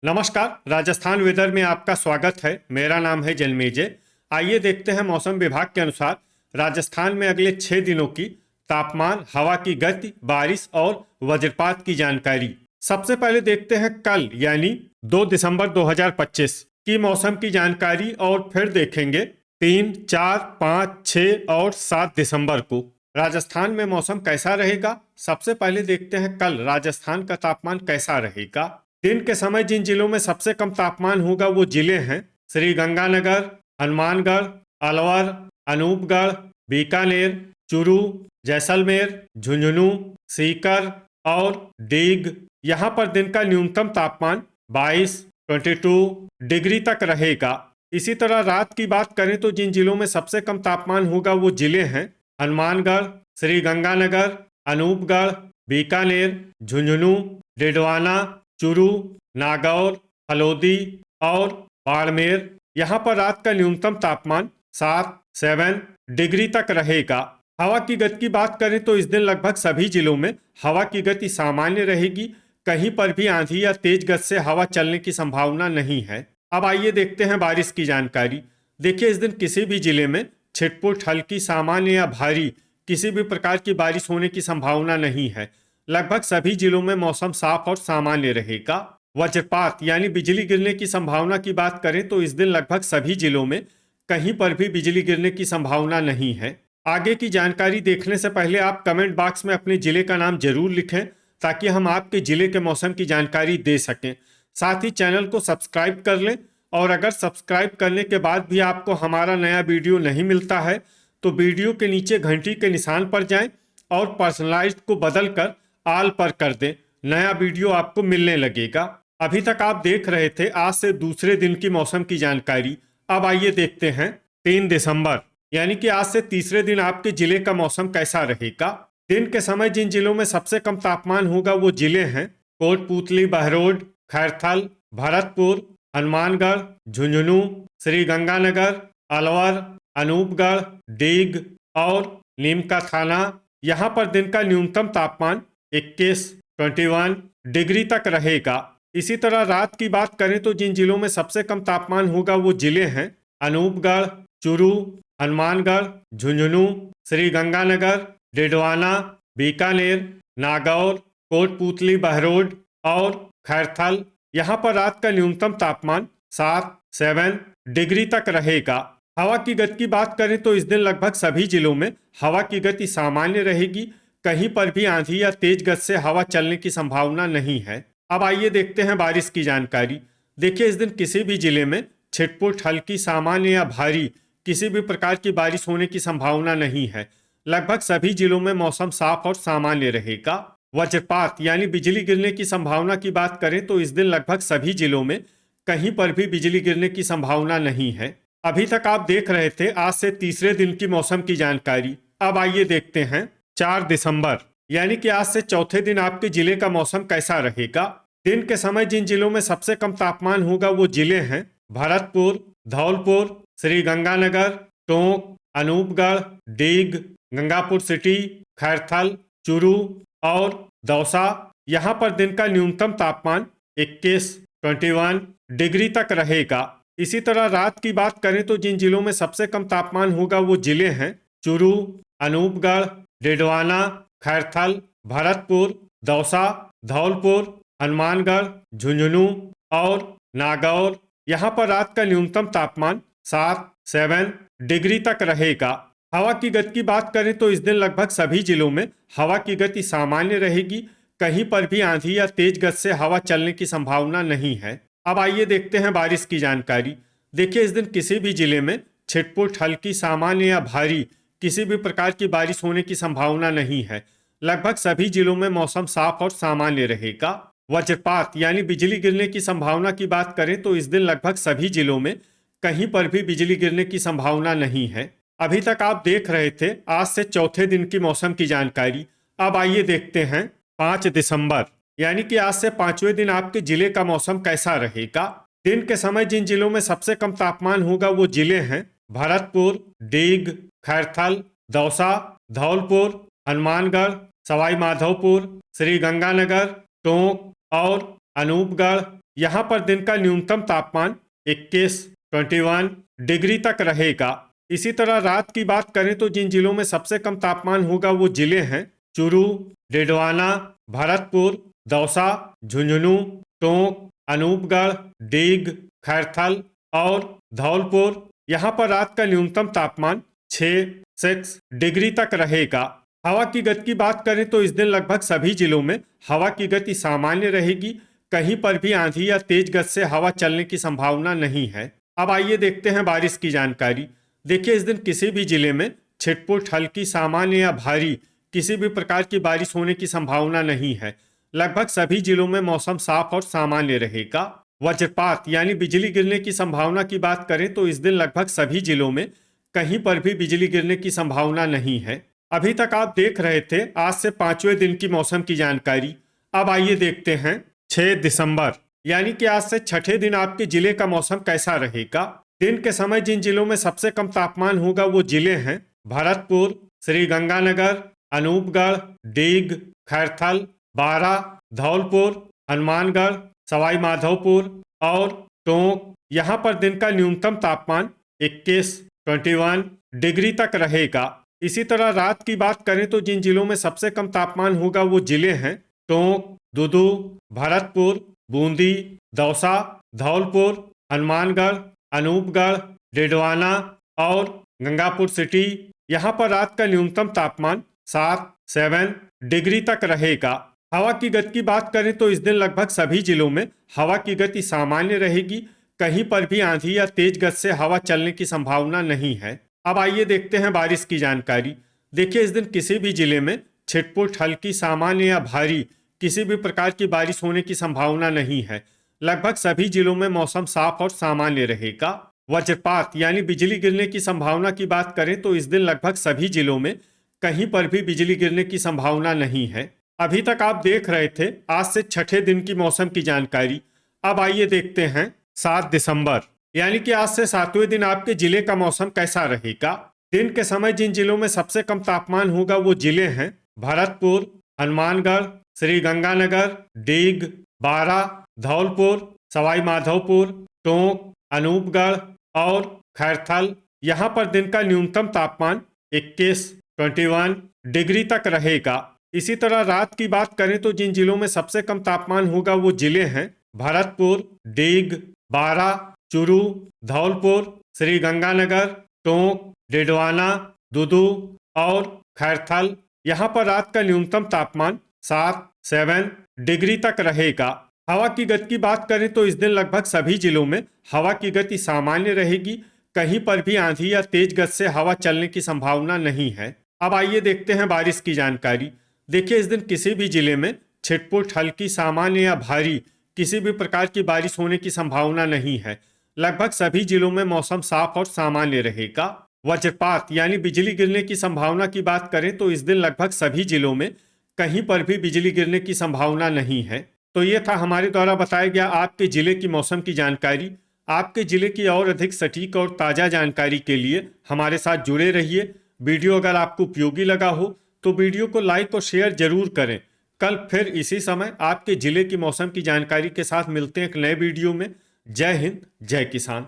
नमस्कार। राजस्थान वेदर में आपका स्वागत है। मेरा नाम है जन्मेजय। आइए देखते हैं मौसम विभाग के अनुसार राजस्थान में अगले 6 दिनों की तापमान, हवा की गति, बारिश और वज्रपात की जानकारी। सबसे पहले देखते हैं कल यानी 2 दिसंबर 2025 की मौसम की जानकारी और फिर देखेंगे 3, 4, 5, 6 और 7 दिसंबर को राजस्थान में मौसम कैसा रहेगा। सबसे पहले देखते हैं कल राजस्थान का तापमान कैसा रहेगा। दिन के समय जिन जिलों में सबसे कम तापमान होगा वो जिले हैं श्री गंगानगर, हनुमानगढ़, अलवर, अनूपगढ़, बीकानेर, चूरू, जैसलमेर, झुंझुनू, सीकर और डीग। यहाँ पर दिन का न्यूनतम तापमान 22 डिग्री तक रहेगा। इसी तरह रात की बात करें तो जिन जिलों में सबसे कम तापमान होगा वो जिले हैं हनुमानगढ़, श्री गंगानगर, अनूपगढ़, बीकानेर, झुंझुनू, डिडवाना, चूरू, नागौर, फलोदी और बाड़मेर। यहाँ पर रात का न्यूनतम तापमान 7 डिग्री तक रहेगा। हवा की गति की बात करें तो इस दिन लगभग सभी जिलों में हवा की गति सामान्य रहेगी। कहीं पर भी आंधी या तेज गति से हवा चलने की संभावना नहीं है। अब आइए देखते हैं बारिश की जानकारी। देखिए, इस दिन किसी भी जिले में छिटपुट, हल्की, सामान्य या भारी किसी भी प्रकार की बारिश होने की संभावना नहीं है। लगभग सभी जिलों में मौसम साफ और सामान्य रहेगा। वज्रपात यानी बिजली गिरने की संभावना की बात करें तो इस दिन लगभग सभी जिलों में कहीं पर भी बिजली गिरने की संभावना नहीं है। आगे की जानकारी देखने से पहले आप कमेंट बॉक्स में अपने जिले का नाम जरूर लिखें ताकि हम आपके जिले के मौसम की जानकारी दे सकें। साथ ही चैनल को सब्सक्राइब कर लें और अगर सब्सक्राइब करने के बाद भी आपको हमारा नया वीडियो नहीं मिलता है तो वीडियो के नीचे घंटी के निशान पर जाएं और पर्सनलाइज्ड को बदल कर ऑल पर कर दें। नया वीडियो आपको मिलने लगेगा। अभी तक आप देख रहे थे आज से दूसरे दिन की मौसम की जानकारी। अब आइए देखते हैं 3 दिसंबर यानी कि आज से तीसरे दिन आपके जिले का मौसम कैसा रहेगा। दिन के समय जिन जिलों में सबसे कम तापमान होगा वो जिले हैं कोटपूतली, बहरोड, खैरथल, भरतपुर, हनुमानगढ़, झुंझुनू, श्री गंगानगर, अलवर, अनूपगढ़, डीग और नीमका थाना। यहाँ पर दिन का न्यूनतम तापमान 21 डिग्री तक रहेगा। इसी तरह रात की बात करें तो जिन जिलों में सबसे कम तापमान होगा वो जिले हैं अनूपगढ़, चूरू, हनुमानगढ़, झुंझुनू, श्री गंगानगर, डिडवाना, बीकानेर, नागौर, कोटपूतली, बहरोड और खैरथल। यहाँ पर रात का न्यूनतम तापमान 7 डिग्री तक रहेगा। हवा की गति की बात करें तो इस दिन लगभग सभी जिलों में हवा की गति सामान्य रहेगी। कहीं पर भी आंधी या तेज गति से हवा चलने की संभावना नहीं है। अब आइए देखते हैं बारिश की जानकारी। देखिए, इस दिन किसी भी जिले में छिटपुट, हल्की, सामान्य या भारी किसी भी प्रकार की बारिश होने की संभावना नहीं है। लगभग सभी जिलों में मौसम साफ और सामान्य रहेगा। वज्रपात यानी बिजली गिरने की संभावना की बात करें तो इस दिन लगभग सभी जिलों में कहीं पर भी बिजली गिरने की संभावना नहीं है। अभी तक आप देख रहे थे आज से तीसरे दिन की मौसम की जानकारी। अब आइए देखते हैं 4 दिसंबर यानी कि आज से चौथे दिन आपके जिले का मौसम कैसा रहेगा। दिन के समय जिन जिलों में सबसे कम तापमान होगा वो जिले हैं भरतपुर, धौलपुर, श्री गंगानगर, टोंक, अनूपगढ़, डीग, गंगापुर सिटी, खैरथल, चूरू और दौसा। यहाँ पर दिन का न्यूनतम तापमान 21 डिग्री तक रहेगा। इसी तरह रात की बात करें तो जिन जिलों में सबसे कम तापमान होगा वो जिले हैं चूरू, अनूपगढ़, डिडवाना, खैरथल, भरतपुर, दौसा, धौलपुर, हनुमानगढ़, झुंझुनू और नागौर। यहाँ पर रात का न्यूनतम तापमान 7 डिग्री तक रहेगा। हवा की गति की बात करें तो इस दिन लगभग सभी जिलों में हवा की गति सामान्य रहेगी। कहीं पर भी आंधी या तेज गति से हवा चलने की संभावना नहीं है। अब आइए देखते हैं बारिश की जानकारी। देखिए, इस दिन किसी भी जिले में छिटपुट, हल्की, सामान्य या भारी किसी भी प्रकार की बारिश होने की संभावना नहीं है। लगभग सभी जिलों में मौसम साफ और सामान्य रहेगा। वज्रपात यानी बिजली गिरने की संभावना की बात करें तो इस दिन लगभग सभी जिलों में कहीं पर भी बिजली गिरने की संभावना नहीं है। अभी तक आप देख रहे थे आज से चौथे दिन की मौसम की जानकारी। अब आइए देखते हैं 5 दिसंबर यानी कि आज से पांचवें दिन आपके जिले का मौसम कैसा रहेगा। दिन के समय जिन जिलों में सबसे कम तापमान होगा वो जिले हैं भरतपुर, डीग, खैरथल, दौसा, धौलपुर, हनुमानगढ़, सवाई माधोपुर, श्री गंगानगर, टोंक और अनूपगढ़। यहाँ पर दिन का न्यूनतम तापमान 21 डिग्री तक रहेगा। इसी तरह रात की बात करें तो जिन जिलों में सबसे कम तापमान होगा वो जिले हैं चूरू, डिडवाना, भरतपुर, दौसा, झुंझुनू, टोंक, अनूपगढ़, डीग, खैरथल और धौलपुर। यहाँ पर रात का न्यूनतम तापमान 6 डिग्री तक रहेगा। हवा की गति की बात करें तो इस दिन लगभग सभी जिलों में हवा की गति सामान्य रहेगी। कहीं पर भी आंधी या तेज गति से हवा चलने की संभावना नहीं है। अब आइए देखते हैं बारिश की जानकारी। देखिए, इस दिन किसी भी जिले में छिटपुट, हल्की, सामान्य या भारी किसी भी प्रकार की बारिश होने की संभावना नहीं है। लगभग सभी जिलों में मौसम साफ और सामान्य रहेगा। वज्रपात यानी बिजली गिरने की संभावना की बात करें तो इस दिन लगभग सभी जिलों में कहीं पर भी बिजली गिरने की संभावना नहीं है। अभी तक आप देख रहे थे आज से 5वें दिन की मौसम की जानकारी। अब आइए देखते हैं 6 दिसंबर यानी कि आज से छठे दिन आपके जिले का मौसम कैसा रहेगा। दिन के समय जिन जिलों में सबसे कम तापमान होगा वो जिले हैं भरतपुर, श्रीगंगानगर, अनूपगढ़, डीग, खैरथल, बारा, धौलपुर, हनुमानगढ़, सवाई माधोपुर और टोंक। यहाँ पर दिन का न्यूनतम तापमान 21 डिग्री तक रहेगा। इसी तरह रात की बात करें तो जिन जिलों में सबसे कम तापमान होगा वो जिले हैं टोंक, दुदू, भरतपुर, बूंदी, दौसा, धौलपुर, हनुमानगढ़, अनूपगढ़, डिडवाना और गंगापुर सिटी। यहाँ पर रात का न्यूनतम तापमान 7 डिग्री तक रहेगा। हवा की गति की बात करें तो इस दिन लगभग सभी जिलों में हवा की गति सामान्य रहेगी। कहीं पर भी आंधी या तेज गति से हवा चलने की संभावना नहीं है। अब आइए देखते हैं बारिश की जानकारी। देखिए, इस दिन किसी भी जिले में छिटपुट, हल्की, सामान्य या भारी किसी भी प्रकार की बारिश होने की संभावना नहीं है। लगभग सभी जिलों में मौसम साफ और सामान्य रहेगा। वज्रपात यानी बिजली गिरने की संभावना की बात करें तो इस दिन लगभग सभी जिलों में कहीं पर भी बिजली गिरने की संभावना नहीं है। अभी तक आप देख रहे थे आज से छठे दिन की मौसम की जानकारी। अब आइए देखते हैं 7 दिसंबर यानी कि आज से 7वें दिन आपके जिले का मौसम कैसा रहेगा। दिन के समय जिन जिलों में सबसे कम तापमान होगा वो जिले हैं भरतपुर, हनुमानगढ़, श्रीगंगानगर, डीग, बारा, धौलपुर, सवाई माधोपुर, टोंक, अनूपगढ़ और खैरथल। यहाँ पर दिन का न्यूनतम तापमान 21 डिग्री तक रहेगा। इसी तरह रात की बात करें तो जिन जिलों में सबसे कम तापमान होगा वो जिले हैं भरतपुर, डीग, बारा, चूरू, धौलपुर, श्रीगंगानगर, टोंक, डिडवाना, दुदू और खैरथल। यहाँ पर रात का न्यूनतम तापमान 7 डिग्री तक रहेगा। हवा की गति की बात करें तो इस दिन लगभग सभी जिलों में हवा की गति सामान्य रहेगी। कहीं पर भी आंधी या तेज गति से हवा चलने की संभावना नहीं है। अब आइए देखते हैं बारिश की जानकारी। देखिए, इस दिन किसी भी जिले में छिटपुट, हल्की, सामान्य या भारी किसी भी प्रकार की बारिश होने की संभावना नहीं है। लगभग सभी जिलों में मौसम साफ और सामान्य रहेगा। वज्रपात यानी बिजली गिरने की संभावना की बात करें तो इस दिन लगभग सभी जिलों में कहीं पर भी बिजली गिरने की संभावना नहीं है। तो ये था हमारे द्वारा बताया गया आपके जिले की मौसम की जानकारी। आपके जिले की और अधिक सटीक और ताज़ा जानकारी के लिए हमारे साथ जुड़े रहिए। वीडियो अगर आपको उपयोगी लगा हो तो वीडियो को लाइक और शेयर जरूर करें। कल फिर इसी समय आपके जिले की मौसम की जानकारी के साथ मिलते हैं एक नए वीडियो में। जय हिंद, जय किसान।